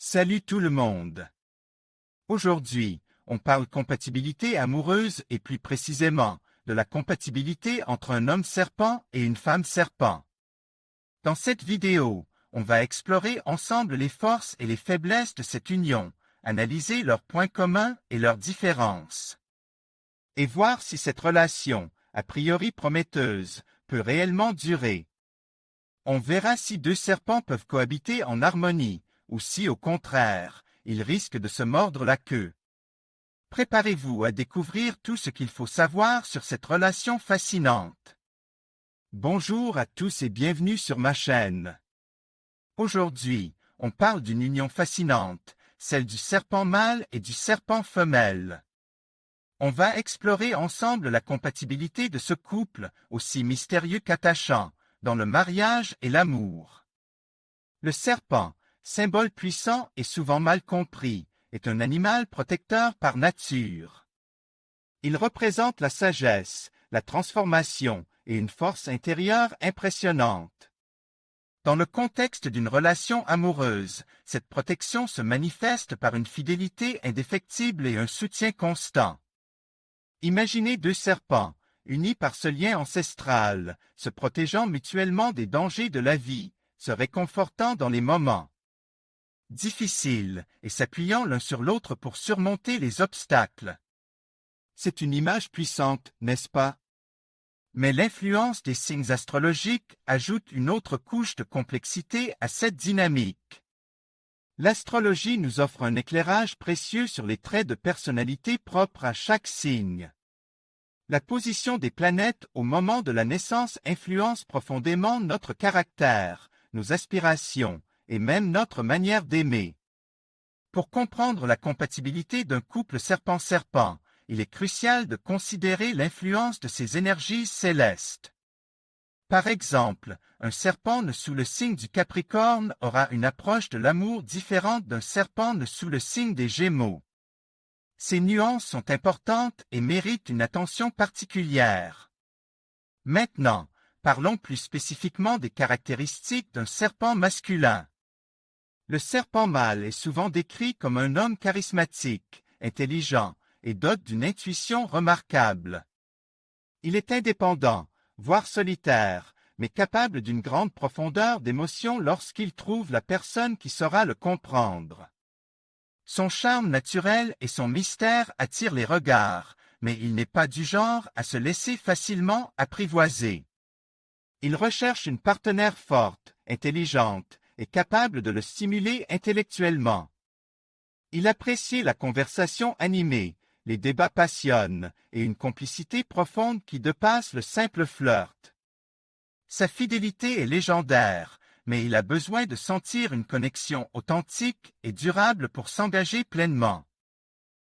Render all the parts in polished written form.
Salut tout le monde! Aujourd'hui, on parle compatibilité amoureuse et plus précisément, de la compatibilité entre un homme serpent et une femme serpent. Dans cette vidéo, on va explorer ensemble les forces et les faiblesses de cette union, analyser leurs points communs et leurs différences, et voir si cette relation, a priori prometteuse, peut réellement durer. On verra si deux serpents peuvent cohabiter en harmonie, ou si, au contraire, ils risquent de se mordre la queue. Préparez-vous à découvrir tout ce qu'il faut savoir sur cette relation fascinante. Bonjour à tous et bienvenue sur ma chaîne. Aujourd'hui, on parle d'une union fascinante, celle du serpent mâle et du serpent femelle. On va explorer ensemble la compatibilité de ce couple, aussi mystérieux qu'attachant, dans le mariage et l'amour. Le serpent, symbole puissant et souvent mal compris, est un animal protecteur par nature. Il représente la sagesse, la transformation et une force intérieure impressionnante. Dans le contexte d'une relation amoureuse, cette protection se manifeste par une fidélité indéfectible et un soutien constant. Imaginez deux serpents, unis par ce lien ancestral, se protégeant mutuellement des dangers de la vie, se réconfortant dans les moments difficiles et s'appuyant l'un sur l'autre pour surmonter les obstacles. C'est une image puissante, n'est-ce pas? Mais l'influence des signes astrologiques ajoute une autre couche de complexité à cette dynamique. L'astrologie nous offre un éclairage précieux sur les traits de personnalité propres à chaque signe. La position des planètes au moment de la naissance influence profondément notre caractère, nos aspirations, et même notre manière d'aimer. Pour comprendre la compatibilité d'un couple serpent-serpent, il est crucial de considérer l'influence de ces énergies célestes. Par exemple, un serpent né sous le signe du Capricorne aura une approche de l'amour différente d'un serpent né sous le signe des Gémeaux. Ces nuances sont importantes et méritent une attention particulière. Maintenant, parlons plus spécifiquement des caractéristiques d'un serpent masculin. Le serpent mâle est souvent décrit comme un homme charismatique, intelligent et doté d'une intuition remarquable. Il est indépendant, voire solitaire, mais capable d'une grande profondeur d'émotion lorsqu'il trouve la personne qui saura le comprendre. Son charme naturel et son mystère attirent les regards, mais il n'est pas du genre à se laisser facilement apprivoiser. Il recherche une partenaire forte, intelligente, et capable de le stimuler intellectuellement. Il apprécie la conversation animée, les débats passionnent, et une complicité profonde qui dépasse le simple flirt. Sa fidélité est légendaire, mais il a besoin de sentir une connexion authentique et durable pour s'engager pleinement.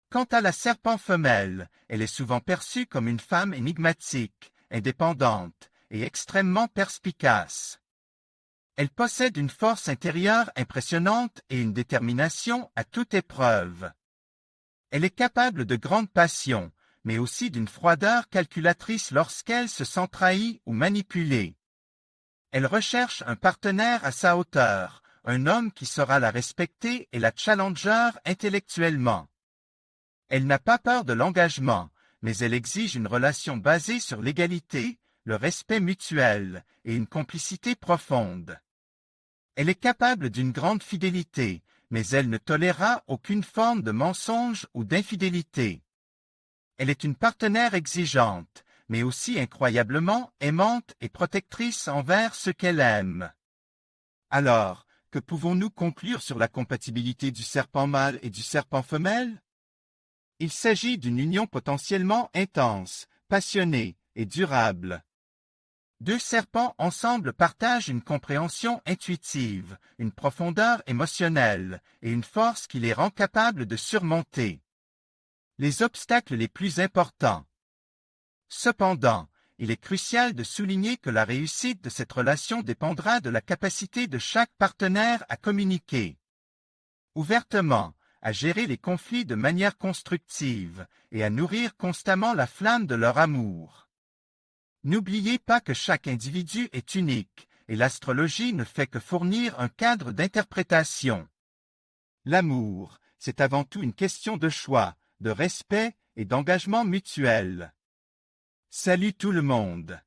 Quant à la serpent femelle, elle est souvent perçue comme une femme énigmatique, indépendante et extrêmement perspicace. Elle possède une force intérieure impressionnante et une détermination à toute épreuve. Elle est capable de grandes passions, mais aussi d'une froideur calculatrice lorsqu'elle se sent trahie ou manipulée. Elle recherche un partenaire à sa hauteur, un homme qui saura la respecter et la challenger intellectuellement. Elle n'a pas peur de l'engagement, mais elle exige une relation basée sur l'égalité, le respect mutuel et une complicité profonde. Elle est capable d'une grande fidélité, mais elle ne tolérera aucune forme de mensonge ou d'infidélité. Elle est une partenaire exigeante, mais aussi incroyablement aimante et protectrice envers ceux qu'elle aime. Alors, que pouvons-nous conclure sur la compatibilité du serpent mâle et du serpent femelle? Il s'agit d'une union potentiellement intense, passionnée et durable. Deux serpents ensemble partagent une compréhension intuitive, une profondeur émotionnelle et une force qui les rend capables de surmonter les obstacles les plus importants. Cependant, il est crucial de souligner que la réussite de cette relation dépendra de la capacité de chaque partenaire à communiquer ouvertement, à gérer les conflits de manière constructive et à nourrir constamment la flamme de leur amour. N'oubliez pas que chaque individu est unique, et l'astrologie ne fait que fournir un cadre d'interprétation. L'amour, c'est avant tout une question de choix, de respect et d'engagement mutuel. Salut tout le monde!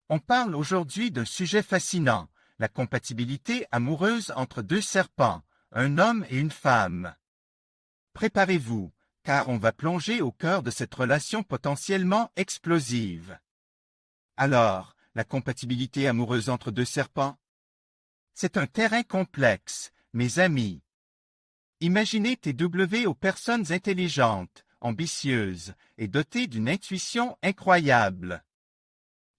On parle aujourd'hui d'un sujet fascinant, la compatibilité amoureuse entre deux serpents, un homme et une femme. Préparez-vous, car on va plonger au cœur de cette relation potentiellement explosive. Alors, la compatibilité amoureuse entre deux serpents? C'est un terrain complexe, mes amis. Imaginez TW aux personnes intelligentes, ambitieuses et dotées d'une intuition incroyable.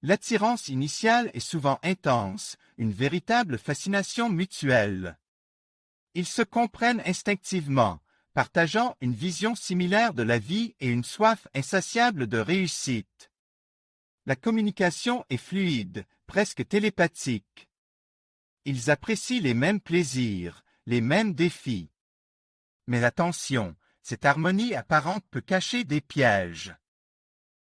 L'attirance initiale est souvent intense, une véritable fascination mutuelle. Ils se comprennent instinctivement, partageant une vision similaire de la vie et une soif insatiable de réussite. La communication est fluide, presque télépathique. Ils apprécient les mêmes plaisirs, les mêmes défis. Mais attention, cette harmonie apparente peut cacher des pièges.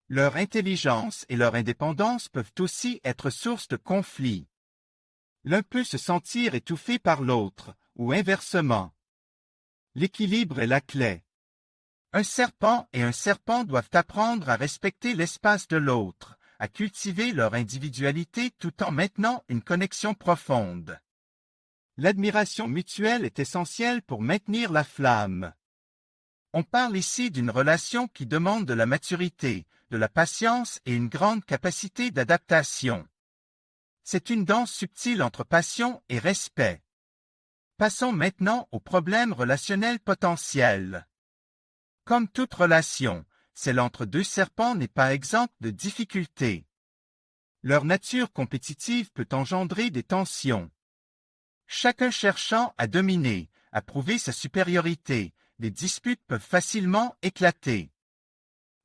Leur intelligence et leur indépendance peuvent aussi être source de conflits. L'un peut se sentir étouffé par l'autre, ou inversement. L'équilibre est la clé. Un serpent et un serpent doivent apprendre à respecter l'espace de l'autre, à cultiver leur individualité tout en maintenant une connexion profonde. L'admiration mutuelle est essentielle pour maintenir la flamme. On parle ici d'une relation qui demande de la maturité, de la patience et une grande capacité d'adaptation. C'est une danse subtile entre passion et respect. Passons maintenant aux problèmes relationnels potentiels. Comme toute relation, celle entre deux serpents n'est pas exempte de difficultés. Leur nature compétitive peut engendrer des tensions. Chacun cherchant à dominer, à prouver sa supériorité, les disputes peuvent facilement éclater.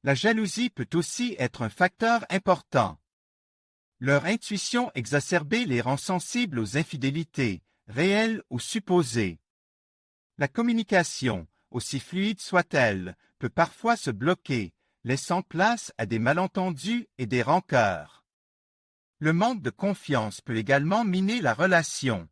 La jalousie peut aussi être un facteur important. Leur intuition exacerbée les rend sensibles aux infidélités, réelles ou supposées. La communication, aussi fluide soit-elle, peut parfois se bloquer, laissant place à des malentendus et des rancœurs. Le manque de confiance peut également miner la relation.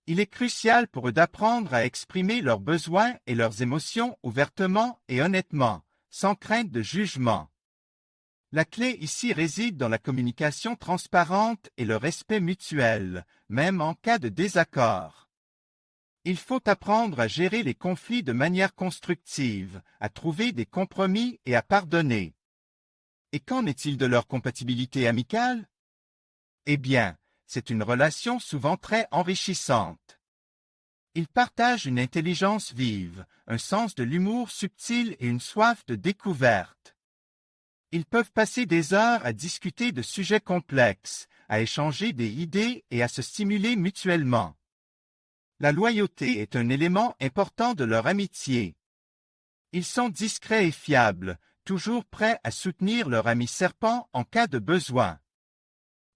Il est crucial pour eux d'apprendre à exprimer leurs besoins et leurs émotions ouvertement et honnêtement, sans crainte de jugement. La clé ici réside dans la communication transparente et le respect mutuel, même en cas de désaccord. Il faut apprendre à gérer les conflits de manière constructive, à trouver des compromis et à pardonner. Et qu'en est-il de leur compatibilité amicale? Eh bien, c'est une relation souvent très enrichissante. Ils partagent une intelligence vive, un sens de l'humour subtil et une soif de découverte. Ils peuvent passer des heures à discuter de sujets complexes, à échanger des idées et à se stimuler mutuellement. La loyauté est un élément important de leur amitié. Ils sont discrets et fiables, toujours prêts à soutenir leur ami serpent en cas de besoin.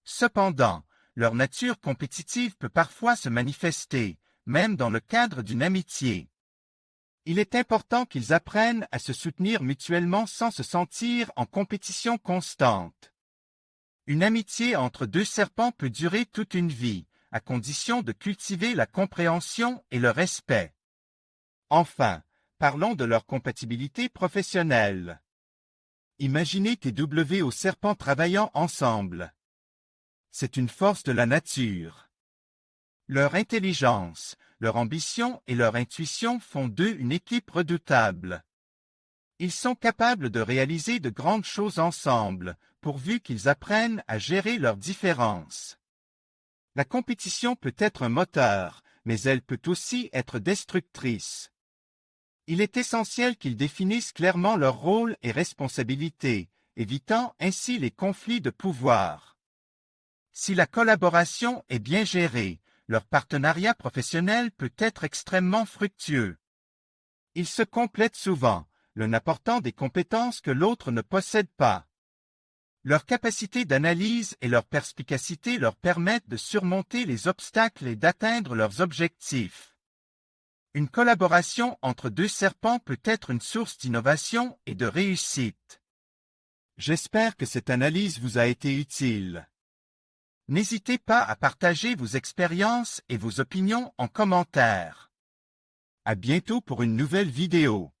Cependant, leur nature compétitive peut parfois se manifester, même dans le cadre d'une amitié. Il est important qu'ils apprennent à se soutenir mutuellement sans se sentir en compétition constante. Une amitié entre deux serpents peut durer toute une vie, à condition de cultiver la compréhension et le respect. Enfin, parlons de leur compatibilité professionnelle. Imaginez TW aux serpents travaillant ensemble. C'est une force de la nature. Leur intelligence, leur ambition et leur intuition font d'eux une équipe redoutable. Ils sont capables de réaliser de grandes choses ensemble, pourvu qu'ils apprennent à gérer leurs différences. La compétition peut être un moteur, mais elle peut aussi être destructrice. Il est essentiel qu'ils définissent clairement leur rôle et responsabilités, évitant ainsi les conflits de pouvoir. Si la collaboration est bien gérée, leur partenariat professionnel peut être extrêmement fructueux. Ils se complètent souvent, l'un apportant des compétences que l'autre ne possède pas. Leur capacité d'analyse et leur perspicacité leur permettent de surmonter les obstacles et d'atteindre leurs objectifs. Une collaboration entre deux serpents peut être une source d'innovation et de réussite. J'espère que cette analyse vous a été utile. N'hésitez pas à partager vos expériences et vos opinions en commentaire. À bientôt pour une nouvelle vidéo.